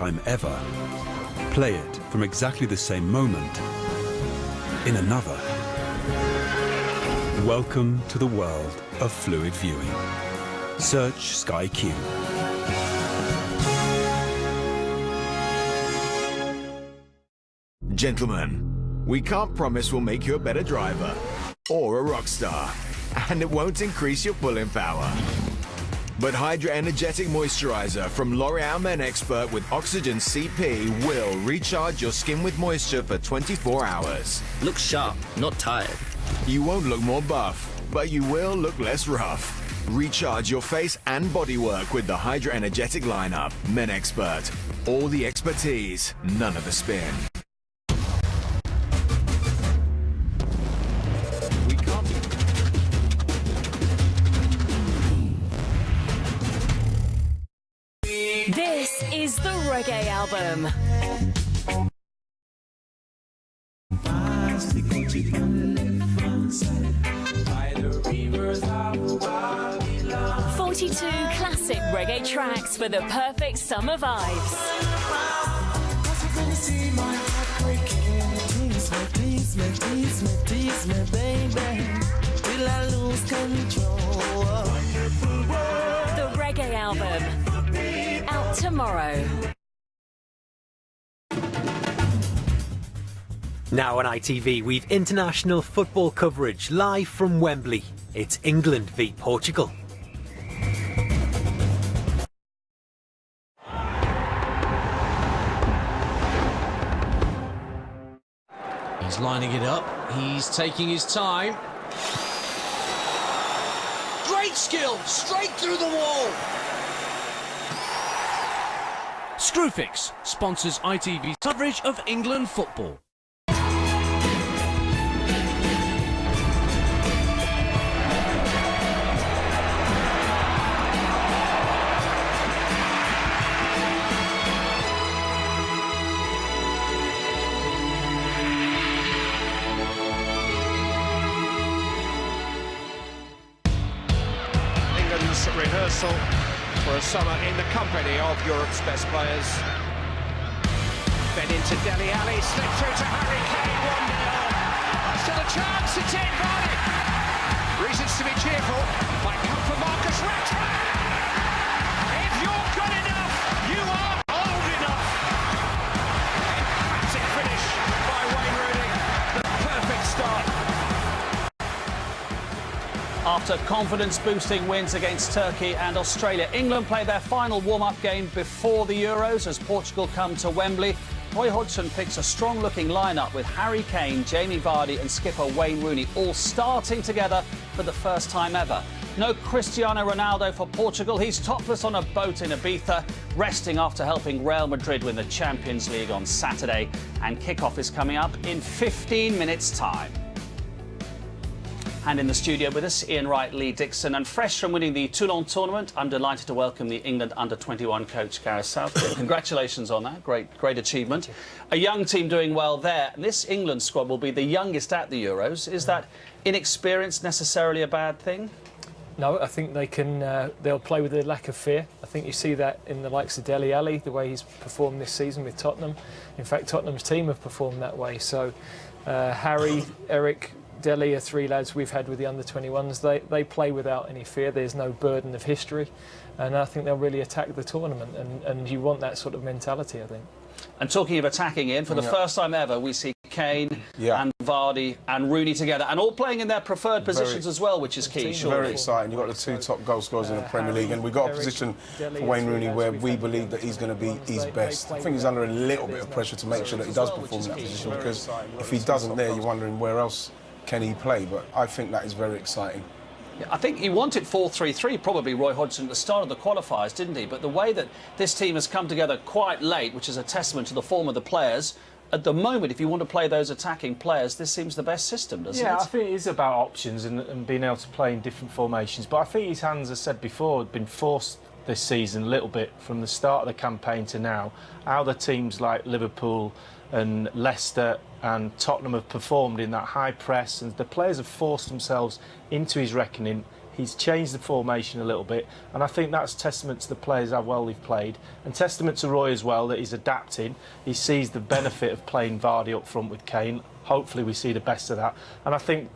time ever. Play it from exactly the same moment in another. Welcome to the world of fluid viewing. Search Sky Q. Gentlemen, we can't promise we'll make you a better driver or a rock star, and it won't increase your pulling power. But Hydra Energetic Moisturizer from L'Oreal Men Expert with Oxygen CP will recharge your skin with moisture for 24 hours. Look sharp, not tired. You won't look more buff, but you will look less rough. Recharge your face and bodywork with the Hydra Energetic lineup. Men Expert. All the expertise, none of the spin. This is the Reggae Album. 42 classic reggae tracks for the perfect summer vibes. The Reggae Album. Out tomorrow. Now on ITV, we've international football coverage live from Wembley. It's England v Portugal. He's lining it up. He's taking his time. Great skill, straight through the wall. Screwfix sponsors ITV's coverage of England football. England's rehearsal for a summer in the company of Europe's best players. Then into Dele Alli, slipped through to Harry Kane, 1-0. Still a chance, it's in, Vardy. Reasons to be cheerful, might come for Marcus Rashford. If you're good enough, you are old enough. Emphatic finish by Wayne Rooney, the perfect start. After confidence-boosting wins against Turkey and Australia, England play their final warm-up game before the Euros as Portugal come to Wembley. Roy Hodgson picks a strong-looking lineup with Harry Kane, Jamie Vardy and skipper Wayne Rooney all starting together for the first time ever. No Cristiano Ronaldo for Portugal. He's topless on a boat in Ibiza, resting after helping Real Madrid win the Champions League on Saturday. And kickoff is coming up in 15 minutes' time. And in the studio with us, Ian Wright, Lee Dixon, and fresh from winning the Toulon tournament, I'm delighted to welcome the England under-21 coach, Gareth Southgate. Congratulations on that, great achievement. A young team doing well there, and this England squad will be the youngest at the Euros. Is that inexperience necessarily a bad thing? No, I think they can. They'll play with a lack of fear. I think you see that in the likes of Dele Alli, the way he's performed this season with Tottenham. In fact, Tottenham's team have performed that way. So, Harry, Eric, Dele are three lads we've had with the under-21s. They play without any fear. There's no burden of history, and I think they'll really attack the tournament. And you want that sort of mentality, I think. And talking of attacking, in for the first time ever, we see Kane and Vardy and Rooney together, and all playing in their preferred positions as well, which is key. Very exciting. You've got the two top goal scorers in the Premier League, and we've got a position for Wayne Rooney where we believe that he's going to be his best. I think he's under a little bit of pressure to make sure that he does perform in that position, because if he doesn't there, you're wondering where else can he play. But I think that is very exciting. I think he wanted 4-3-3, probably, Roy Hodgson, at the start of the qualifiers, didn't he? But the way that this team has come together quite late, which is a testament to the form of the players, at the moment, if you want to play those attacking players, this seems the best system, doesn't it? Yeah, I think it is about options and being able to play in different formations. But I think his hands, as I said before, have been forced this season a little bit from the start of the campaign to now. How the teams like Liverpool and Leicester and Tottenham have performed in that high press, and the players have forced themselves into his reckoning. He's changed the formation a little bit, and I think that's testament to the players how well they've played, and testament to Roy as well, that he's adapting. He sees the benefit of playing Vardy up front with Kane. Hopefully we see the best of that, and I think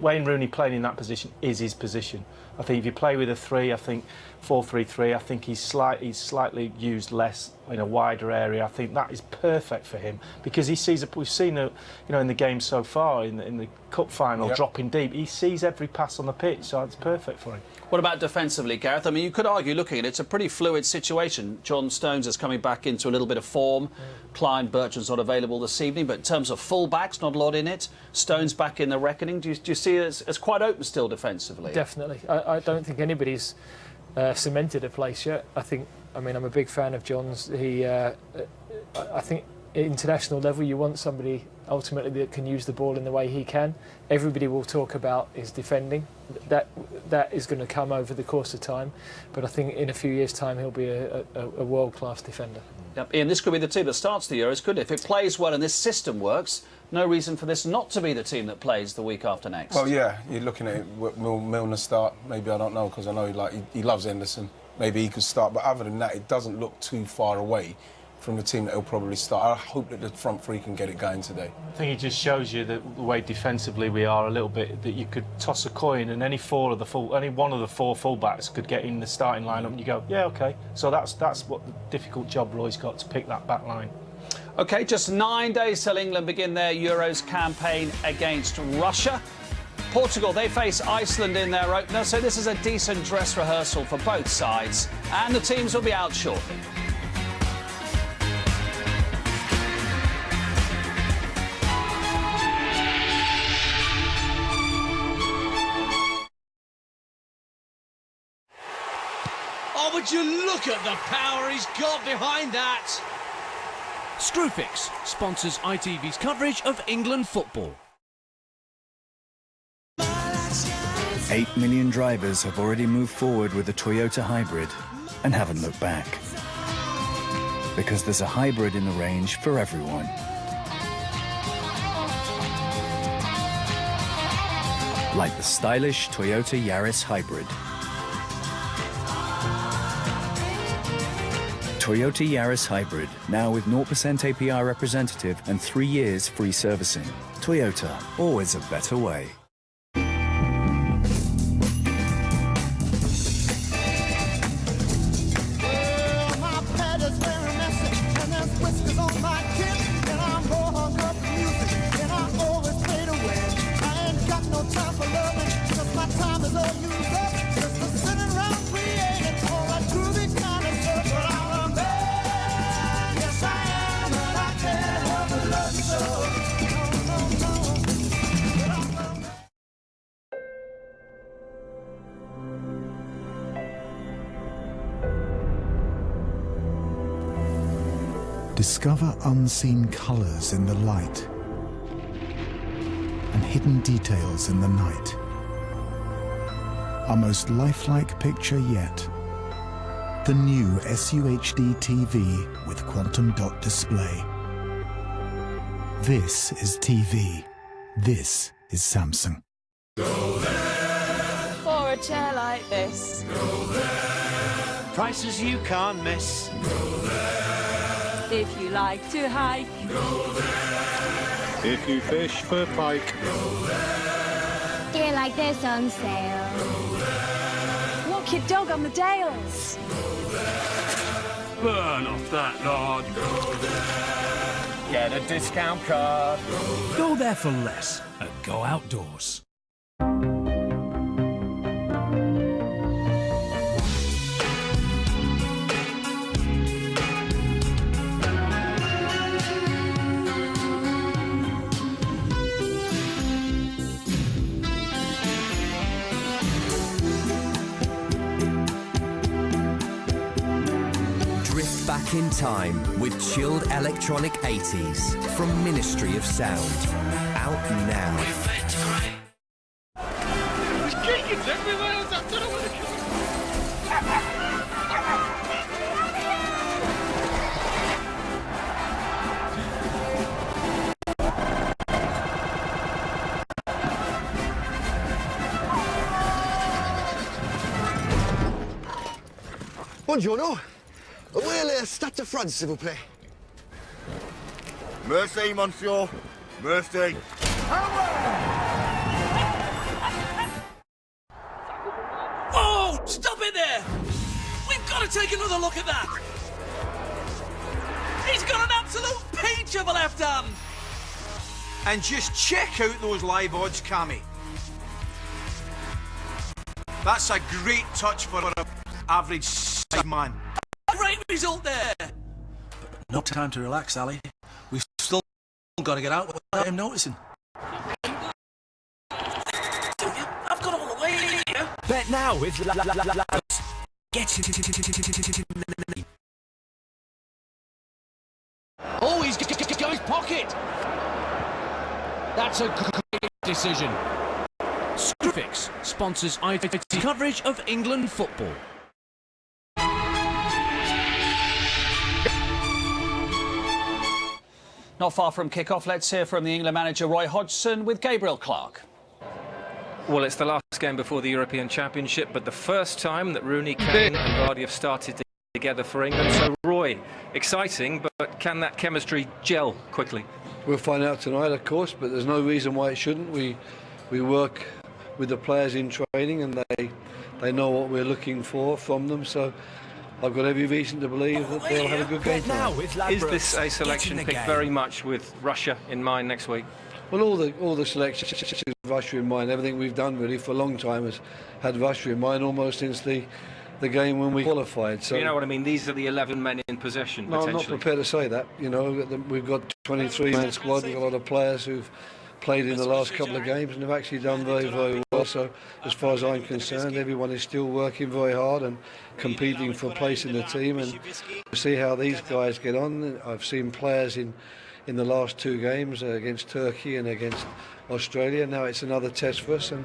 Wayne Rooney playing in that position is his position. I think if you play with a 3, I think 4-3-3, I think he's slightly used less in a wider area. I think that is perfect for him because he sees. We've seen it, in the game so far in the cup final, dropping deep. He sees every pass on the pitch, so it's perfect for him. What about defensively, Gareth? I mean, you could argue, looking at it, it's a pretty fluid situation. John Stones is coming back into a little bit of form. Klein Bertrand's not available this evening, but in terms of full-backs, not a lot in it. Stones back in the reckoning. Do you see it as quite open still defensively? Definitely. I don't think anybody's cemented a place yet. I'm a big fan of John's. I think at international level you want somebody ultimately that can use the ball in the way he can. Everybody will talk about his defending. That is going to come over the course of time, but I think in a few years' time he'll be a world-class defender. Yep. Ian, this could be the team that starts the Euros, couldn't it? If it plays well and this system works, no reason for this not to be the team that plays the week after next. Well, yeah, you're looking at it, Milner start, maybe, I don't know, because I know he loves Henderson. Maybe he could start, but other than that, it doesn't look too far away from the team that he'll probably start. I hope that the front three can get it going today. I think it just shows you that the way defensively we are a little bit, that you could toss a coin and any one of the 4 fullbacks could get in the starting lineup and you go, yeah, OK. So that's what the difficult job Roy's got, to pick that back line. OK, just 9 days till England begin their Euros campaign against Russia. Portugal, they face Iceland in their opener, so this is a decent dress rehearsal for both sides. And the teams will be out shortly. Oh, would you look at the power he's got behind that? Screwfix sponsors ITV's coverage of England football. 8 million drivers have already moved forward with the Toyota hybrid and haven't looked back. Because there's a hybrid in the range for everyone. Like the stylish Toyota Yaris Hybrid. Toyota Yaris Hybrid, now with 0% APR representative and 3 years free servicing. Toyota, always a better way. Discover unseen colours in the light and hidden details in the night. Our most lifelike picture yet. The new SUHD TV with quantum dot display. This is TV. This is Samsung. Go there. For a chair like this. Go there. Prices you can't miss. Go there. If you like to hike. Go there. If you fish for pike. Go there. Do you like this on sale? Go there. Walk your dog on the Dales. Go there. Burn off that lard. Go there. Get a discount card. Go there for less at Go Outdoors. Back in time with chilled electronic 80s from Ministry of Sound. Out now. There's kickings everywhere. I don't know where they're Buongiorno. Où est le Stade de France, s'il vous plaît? Merci, monsieur. Merci. Oh, stop it there! We've got to take another look at that! He's got an absolute peach of a left hand! And just check out those live odds, Cammy. That's a great touch for an average side man. Great result there! No time to relax, Ali. We've still got to get out without him noticing. I've got all the way here. Bet now with Get it. Oh, he's got his pocket. That's a great decision. Screwfix sponsors ITV coverage of England football. Not far from kick-off, let's hear from the England manager Roy Hodgson with Gabriel Clark. Well, it's the last game before the European Championship, but the first time that Rooney, Kane and Vardy have started together for England. So, Roy, exciting, but can that chemistry gel quickly? We'll find out tonight, of course, but there's no reason why it shouldn't. We work with the players in training, and they know what we're looking for from them. So I've got every reason to believe that they'll have a good game tonight. Is this a selection picked very much with Russia in mind next week? Well, all the selections with Russia in mind. Everything we've done really for a long time has had Russia in mind, almost since the game when we qualified. So you know what I mean? These are the 11 men in possession. No, I'm not prepared to say that. You know, we've got 23-man squad. We've got a lot of players who've played in the last couple of games and have actually done very, very well. So, as far as I'm concerned, everyone is still working very hard and competing for a place in the team. And we'll see how these guys get on. I've seen players in the last two games against Turkey and against Australia. Now it's another test for us, and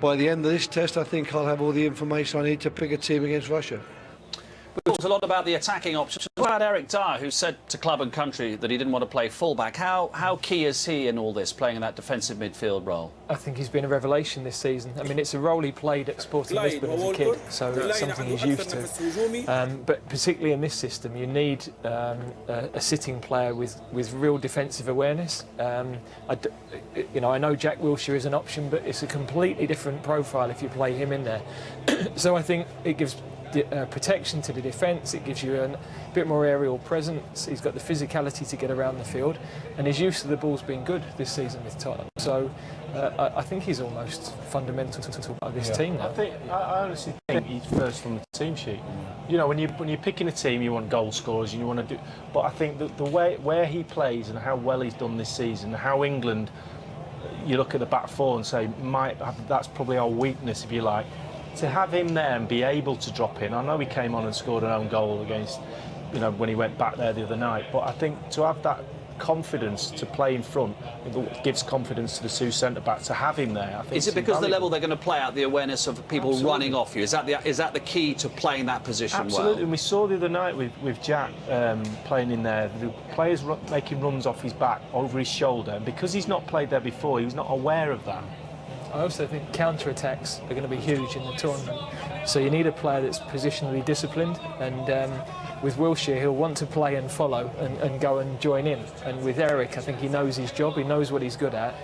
by the end of this test I think I'll have all the information I need to pick a team against Russia. We talked a lot about the attacking options. What about Eric Dyer, who said to Club and Country that he didn't want to play fullback? How key is he in all this, playing in that defensive midfield role? I think he's been a revelation this season. I mean, it's a role he played at Sporting Lisbon as a kid, so it's something he's used to. But particularly in this system, you need a sitting player with real defensive awareness. I know Jack Wilshere is an option, but it's a completely different profile if you play him in there. So I think it gives protection to the defence, it gives you a bit more aerial presence, he's got the physicality to get around the field, and his use of the ball's been good this season with Tottenham. So I think he's almost fundamental to this team now. I honestly think he's first on the team sheet. You know, when you're picking a team, you want goal scorers and you want to do. But I think that the way where he plays and how well he's done this season, how England, you look at the back four and say, that's probably our weakness, if you like. To have him there and be able to drop in, I know he came on and scored an own goal against, when he went back there the other night, but I think to have that confidence to play in front, it gives confidence to the two centre-backs. To have him there, I think. Is it because the level they're going to play at, the awareness of people running off you? Is that the key to playing that position well? Absolutely, and we saw the other night with Jack playing in there, the players making runs off his back, over his shoulder, and because he's not played there before, he was not aware of that. I also think counter-attacks are going to be huge in the tournament. So you need a player that's positionally disciplined, and with Wilshere he'll want to play and follow and go and join in. And with Eric, I think he knows his job, he knows what he's good at,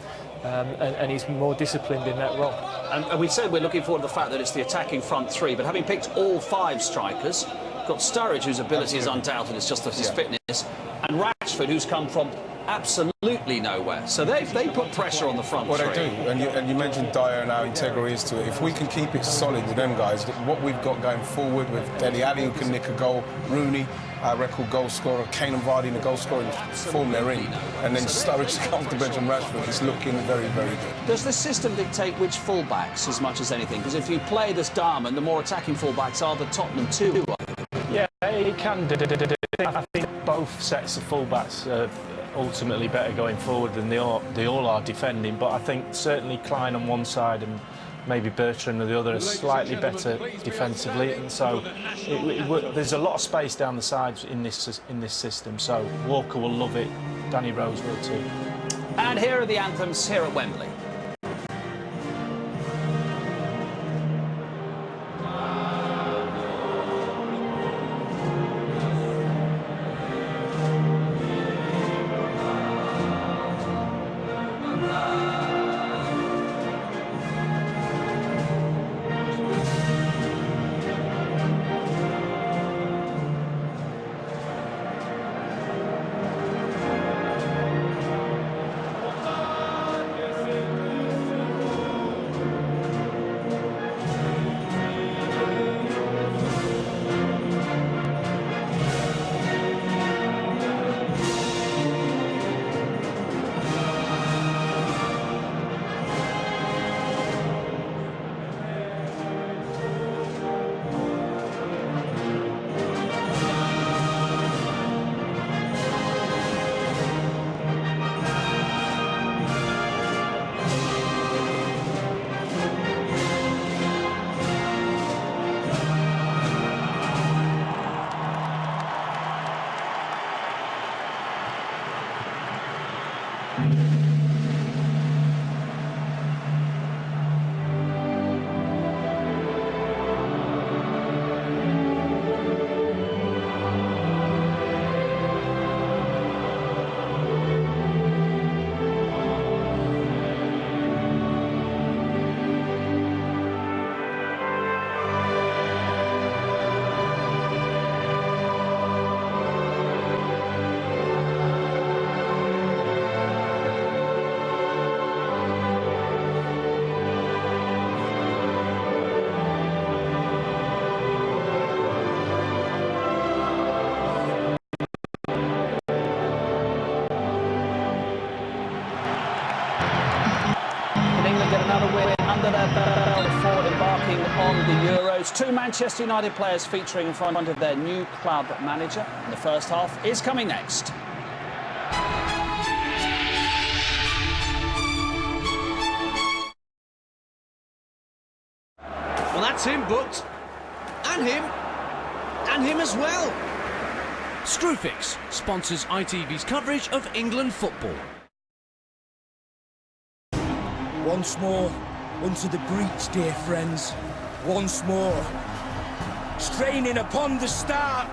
and he's more disciplined in that role. And we said we're looking forward to the fact that it's the attacking front three, but having picked all five strikers, got Sturridge, whose ability is undoubted, it's just his fitness, and Rashford, who's come from absolutely nowhere. So they put pressure on the front three. Well, they do, and you mentioned Dyer and how integral he is to it. If we can keep it solid with them guys, what we've got going forward with Dele Alli, who can nick a goal, Rooney, our record goal scorer, Kane and Vardy in the goal scoring form they're in, and then Sturridge to come off the bench and Rashford, it's looking very, very good. Does the system dictate which fullbacks as much as anything? Because if you play this Diamond, the more attacking fullbacks are the Tottenham too. Yeah, it can do. I think both sets of fullbacks are ultimately better going forward than they all are defending, but I think certainly Klein on one side and maybe Bertrand on the other are slightly better defensively, and so there's a lot of space down the sides in this system, so Walker will love it, Danny Rose will too. And here are the anthems here at Wembley. Get another win under their belt before embarking on the Euros. Two Manchester United players featuring in front of their new club manager. And the first half is coming next. Well, that's him booked. And him. And him as well. Screwfix sponsors ITV's coverage of England football. Once more, unto the breach, dear friends. Once more. Straining upon the start.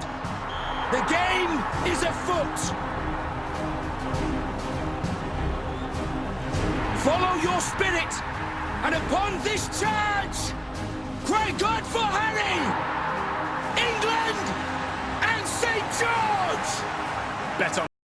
The game is afoot. Follow your spirit, and upon this charge, cry God for Harry, England, and St. George! Bet on